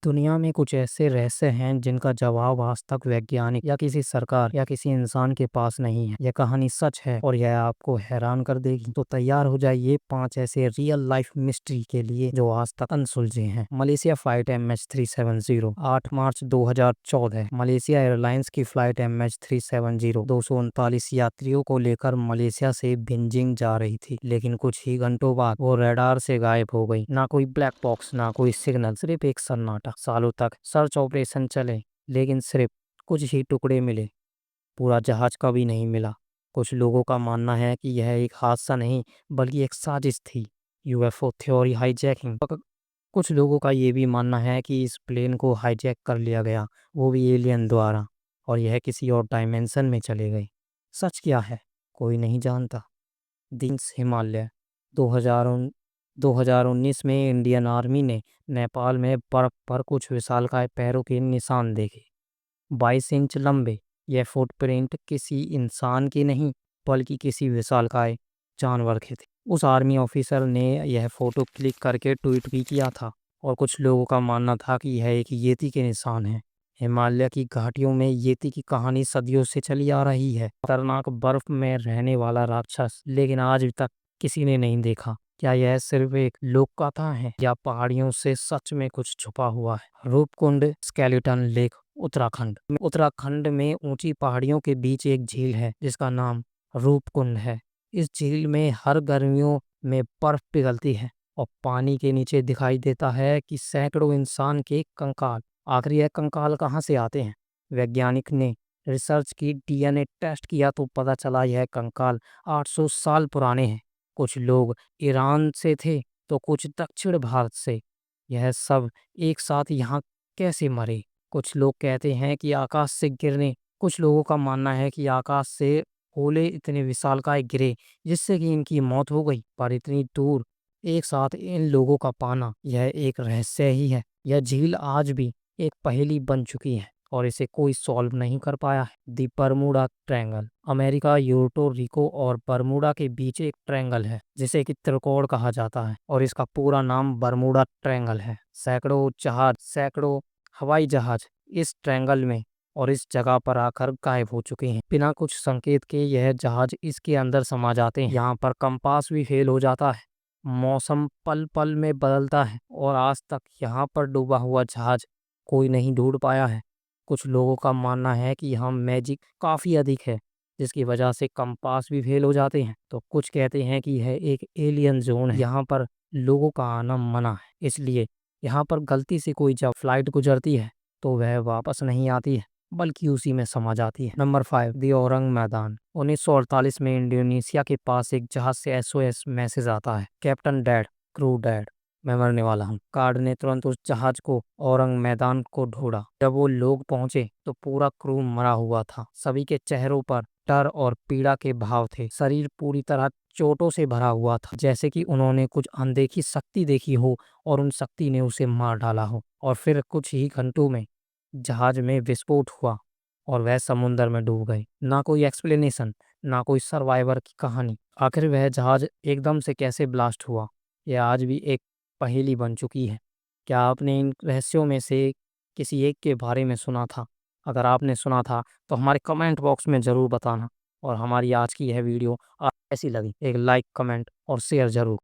दुनिया में कुछ ऐसे रहस्य हैं जिनका जवाब आज तक वैज्ञानिक या किसी सरकार या किसी इंसान के पास नहीं है। यह कहानी सच है और यह आपको हैरान कर देगी। तो तैयार हो जाइए 5 ऐसे रियल लाइफ मिस्ट्री के लिए जो आज तक अनसुलझे हैं। मलेशिया फ्लाइट MH370 8 मार्च 2014। मलेशिया एयरलाइंस की फ्लाइट MH370 239 यात्रियों को लेकर मलेशिया से बीजिंग जा रही थी, लेकिन कुछ ही घंटों बाद वो रडार से गायब हो गई। ना कोई ब्लैक बॉक्स, ना कोई सिग्नल, सिर्फ एक सन्नाटा। सालों तक सर्च ऑपरेशन चले, लेकिन सिर्फ कुछ ही टुकड़े मिले। पूरा जहाज कभी नहीं मिला। कुछ लोगों का मानना है कि यह एक हादसा नहीं बल्कि एक साजिश थी, यूएफओ थ्योरी हाईजैकिंग। कुछ लोगों का ये भी मानना है कि इस प्लेन को हाईजैक कर लिया गया, वो भी एलियन द्वारा, और यह किसी और डायमेंशन में चले गए। सच क्या है कोई नहीं जानता। दिन्स हिमालय 2019 में इंडियन आर्मी ने नेपाल में बर्फ पर कुछ विशालकाय पैरों के निशान देखे। 22 इंच लंबे। यह फुटप्रिंट किसी इंसान के नहीं बल्कि किसी विशालकाय जानवर के थे। उस आर्मी ऑफिसर ने यह फोटो क्लिक करके ट्वीट भी किया था, और कुछ लोगों का मानना था कि यह एक येती के निशान है। हिमालय की घाटियों में येती की कहानी सदियों से चली आ रही है। खतरनाक बर्फ में रहने वाला राक्षस, लेकिन आज तक किसी ने नहीं देखा। क्या यह सिर्फ एक लोक कथा है या पहाड़ियों से सच में कुछ छुपा हुआ है? रूपकुंड स्केलेटन लेक, उत्तराखंड में ऊंची पहाड़ियों के बीच एक झील है जिसका नाम रूपकुंड है। इस झील में हर गर्मियों में बर्फ पिघलती है और पानी के नीचे दिखाई देता है कि सैकड़ों इंसान के कंकाल। आखिर यह कंकाल कहाँ से आते हैं? वैज्ञानिक ने रिसर्च की, डीएनए टेस्ट किया तो पता चला यह कंकाल 800 साल पुराने हैं। कुछ लोग ईरान से थे तो कुछ दक्षिण भारत से। यह सब एक साथ यहाँ कैसे मरे? कुछ लोग कहते हैं कि आकाश से गिरने। कुछ लोगों का मानना है कि आकाश से ओले इतने विशालकाय गिरे जिससे कि इनकी मौत हो गई। पर इतनी दूर एक साथ इन लोगों का पाना, यह एक रहस्य ही है। यह झील आज भी एक पहेली बन चुकी है और इसे कोई सॉल्व नहीं कर पाया है। दी बरमूडा ट्रायंगल। अमेरिका, यूर्टो रिको और बरमूडा के बीच एक ट्रायंगल है जिसे कि त्रिकोण कहा जाता है, और इसका पूरा नाम बरमूडा ट्रायंगल है। सैकड़ों हवाई जहाज इस ट्रायंगल में और इस जगह पर आकर गायब हो चुके हैं। बिना कुछ संकेत के यह जहाज इसके अंदर समा जाते हैं। यहाँ पर कंपास भी फेल हो जाता है। मौसम पल पल में बदलता है और आज तक यहाँ पर डूबा हुआ जहाज कोई नहीं ढूंढ पाया है। कुछ लोगों का मानना है कि यहाँ मैजिक काफ़ी अधिक है जिसकी वजह से कंपास भी फेल हो जाते हैं। तो कुछ कहते हैं कि यह एक एलियन जोन है, यहाँ पर लोगों का आना मना है, इसलिए यहाँ पर गलती से कोई जब फ्लाइट गुजरती है तो वह वापस नहीं आती है बल्कि उसी में समा जाती है। नंबर 5, दी औरंग मैदान। 1948 में इंडोनेशिया के पास एक जहाज से एसओएस मैसेज आता है, कैप्टन डेड, क्रू डेड, मैं मरने वाला हूँ। कार्ड ने तुरंत उस जहाज को औरंग मैदान को ढूंढा। जब वो लोग पहुंचे तो पूरा क्रू मरा हुआ था। सभी के चेहरों पर डर और पीड़ा के भाव थे। शरीर पूरी तरह चोटों से भरा हुआ था, जैसे कि उन्होंने कुछ अनदेखी शक्ति देखी हो और उन शक्ति ने उसे मार डाला हो। और फिर कुछ ही घंटों में जहाज में विस्फोट हुआ और वह समुंदर में डूब गए। ना कोई एक्सप्लेनेशन, ना कोई सर्वाइवर की कहानी। आखिर वह जहाज एकदम से कैसे ब्लास्ट हुआ, यह आज भी एक पहेली बन चुकी है। क्या आपने इन रहस्यों में से किसी एक के बारे में सुना था? अगर आपने सुना था तो हमारे कमेंट बॉक्स में ज़रूर बताना। और हमारी आज की यह वीडियो आपको कैसी लगी, एक लाइक, कमेंट और शेयर ज़रूर।